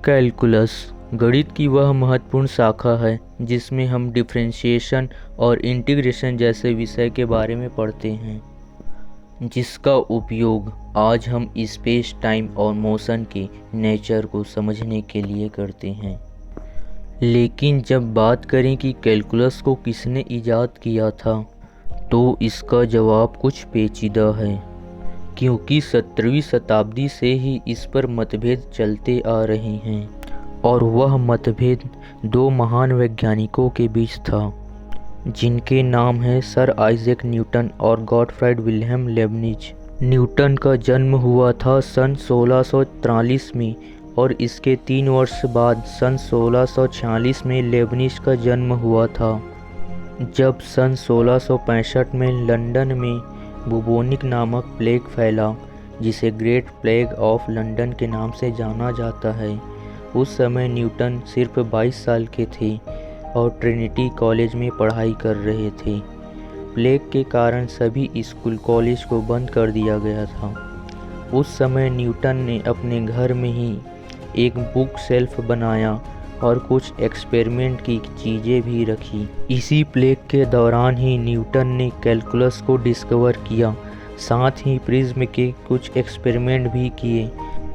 Calculus गणित की वह महत्वपूर्ण शाखा है जिसमें हम डिफरेंशिएशन और इंटीग्रेशन जैसे विषय के बारे में पढ़ते हैं, जिसका उपयोग आज हम स्पेस, टाइम और मोशन के नेचर को समझने के लिए करते हैं। लेकिन जब बात करें कि कैलकुलस को किसने इजाद किया था, तो इसका जवाब कुछ पेचीदा है, क्योंकि 17वीं शताब्दी से ही इस पर मतभेद चलते आ रहे हैं, और वह मतभेद दो महान वैज्ञानिकों के बीच था, जिनके नाम हैं सर आइजैक न्यूटन और गॉटफ्राइड विल्हेम लेबनिज। न्यूटन का जन्म हुआ था सन 1643 में, और इसके 3 वर्ष बाद सन 1646 में लेबनिज का जन्म हुआ था। जब सन 1665 में लंदन में बुबोनिक नामक प्लेग फैला, जिसे ग्रेट प्लेग ऑफ लंदन के नाम से जाना जाता है, उस समय न्यूटन सिर्फ 22 साल के थे और ट्रिनिटी कॉलेज में पढ़ाई कर रहे थे। प्लेग के कारण सभी स्कूल कॉलेज को बंद कर दिया गया था। उस समय न्यूटन ने अपने घर में ही एक बुक शेल्फ बनाया और कुछ एक्सपेरिमेंट की चीज़ें भी रखी। इसी प्लेग के दौरान ही न्यूटन ने कैलकुलस को डिस्कवर किया, साथ ही प्रिज्म के कुछ एक्सपेरिमेंट भी किए,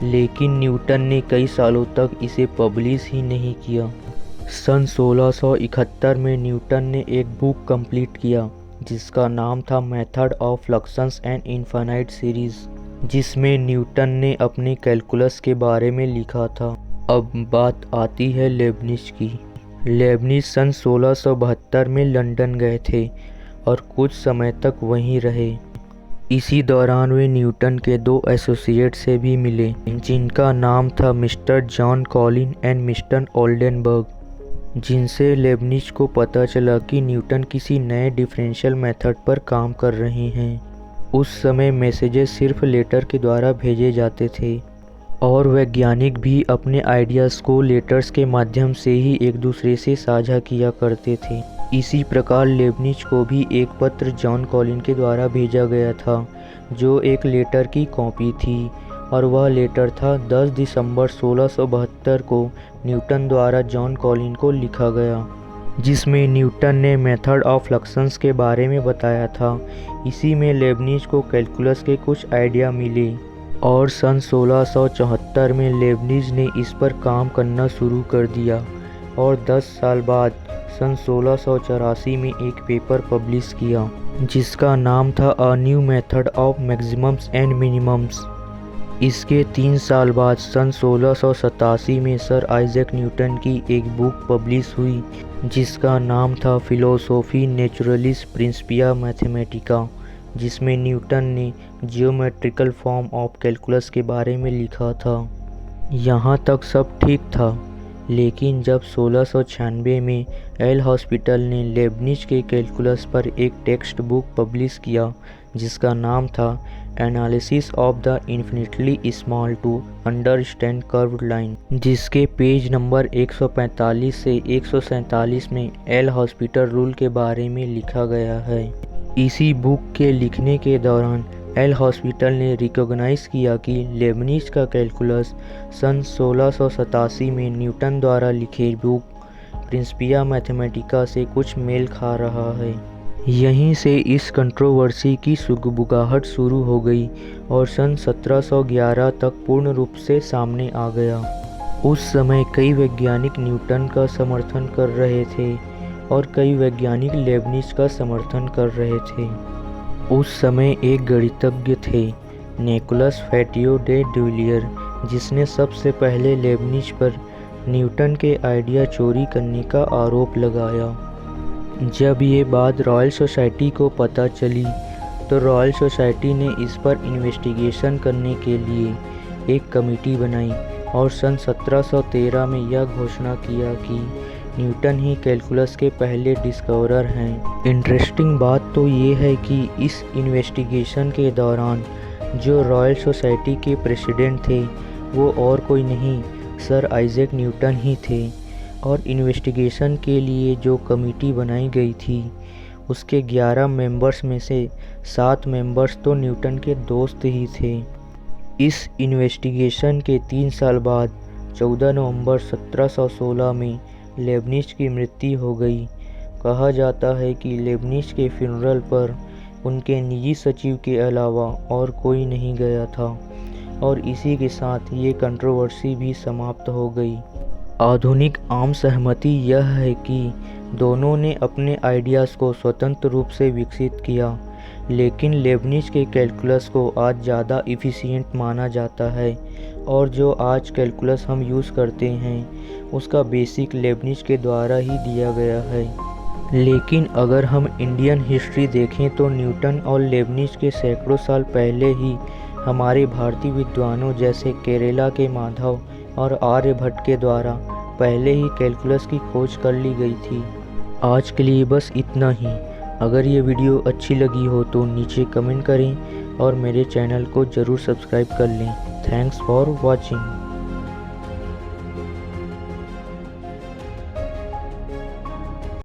लेकिन न्यूटन ने कई सालों तक इसे पब्लिश ही नहीं किया। सन 1671 में न्यूटन ने एक बुक कंप्लीट किया जिसका नाम था method of fluxions and infinite series, जिसमें न्यूटन ने अपने कैलकुलस के बारे में लिखा था। अब बात आती है लेबनिज की। लेबनिज सन 1672 में लंदन गए थे और कुछ समय तक वहीं रहे। इसी दौरान वे न्यूटन के 2 एसोसिएट से भी मिले, जिनका नाम था mister John Colin and mister Oldenburg, जिनसे लेबनिज को पता चला कि न्यूटन किसी नए डिफरेंशियल मेथड पर काम कर रहे हैं। उस समय मैसेजेस सिर्फ लेटर के द्वारा भेजे जाते थे और वैज्ञानिक भी अपने आइडियाज़ को लेटर्स के माध्यम से ही एक दूसरे से साझा किया करते थे। इसी प्रकार लेबनिज को भी एक पत्र जॉन कॉलिन के द्वारा भेजा गया था, जो एक लेटर की कॉपी थी, और वह लेटर था 10 दिसंबर 1672 को न्यूटन द्वारा जॉन कॉलिन को लिखा गया, जिसमें न्यूटन ने मेथड ऑफ फ्लक्शंस के बारे में बताया था। इसी में लेबनिज को कैलकुलस के कुछ आइडिया मिले और सन 1674 में लेबनिज ने इस पर काम करना शुरू कर दिया, और 10 साल बाद सन 1684 में एक पेपर पब्लिश किया जिसका नाम था a new method of maximums and minimums. इसके 3 साल बाद सन 1687 में सर आइजैक न्यूटन की एक बुक पब्लिश हुई जिसका नाम था फिलोसोफी नेचुरलिस प्रिंसिपिया मैथमेटिका, जिसमें न्यूटन ने जियोमेट्रिकल फॉर्म ऑफ कैलकुलस के बारे में लिखा था। यहाँ तक सब ठीक था, लेकिन जब 1696 में एल हॉस्पिटल ने लेबनिज के कैलकुलस पर एक टेक्स्ट बुक पब्लिश किया जिसका नाम था analysis of the infinitely small to understand curved line, जिसके पेज नंबर 145 से 147 में एल हॉस्पिटल रूल के बारे में लिखा गया है। इसी बुक के लिखने के दौरान एल हॉस्पिटल ने रिकॉग्नाइज किया कि लेबनिज का कैलकुलस सन 1687 में न्यूटन द्वारा लिखे बुक प्रिंसिपिया मैथमेटिका से कुछ मेल खा रहा है। यहीं से इस कंट्रोवर्सी की सुगबुगाहट शुरू हो गई और सन 1711 तक पूर्ण रूप से सामने आ गया। उस समय कई वैज्ञानिक न्यूटन का समर्थन कर रहे थे और कई वैज्ञानिक लेबनिज का समर्थन कर रहे थे। उस समय एक गणितज्ञ थे, निकोलस फैटियो डे ड्यूलियर, जिसने सबसे पहले लेबनिज पर न्यूटन के आइडिया चोरी करने का आरोप लगाया। जब ये बात रॉयल सोसाइटी को पता चली, तो रॉयल सोसाइटी ने इस पर इन्वेस्टिगेशन करने के लिए एक कमेटी बनाई और सन 1713 में यह घोषणा किया कि न्यूटन ही कैलकुलस के पहले डिस्कवरर हैं। इंटरेस्टिंग बात तो ये है कि इस इन्वेस्टिगेशन के दौरान जो रॉयल सोसाइटी के प्रेसिडेंट थे वो और कोई नहीं, सर आइजैक न्यूटन ही थे, और इन्वेस्टिगेशन के लिए जो कमेटी बनाई गई थी उसके 11 मेंबर्स में से 7 मेंबर्स तो न्यूटन के दोस्त ही थे। इस इन्वेस्टिगेशन के 3 साल बाद 14 नवंबर 1716 में लेबनिज की मृत्यु हो गई। कहा जाता है कि लेबनिज के फ्यूनरल पर उनके निजी सचिव के अलावा और कोई नहीं गया था और इसी के साथ ये कंट्रोवर्सी भी समाप्त हो गई। आधुनिक आम सहमति यह है कि दोनों ने अपने आइडियाज़ को स्वतंत्र रूप से विकसित किया, लेकिन लेबनिज के कैलकुलस को आज ज़्यादा इफ़िशिएंट माना जाता है और जो आज कैलकुलस हम यूज़ करते हैं उसका बेसिक लेबनिज के द्वारा ही दिया गया है। लेकिन अगर हम इंडियन हिस्ट्री देखें तो न्यूटन और लेबनिज के सैकड़ों साल पहले ही हमारे भारतीय विद्वानों जैसे केरला के माधव और आर्यभट्ट के द्वारा पहले ही कैलकुलस की खोज कर ली गई थी। आज के लिए बस इतना ही। अगर ये वीडियो अच्छी लगी हो तो नीचे कमेंट करें और मेरे चैनल को ज़रूर सब्सक्राइब कर लें। Thanks for watching.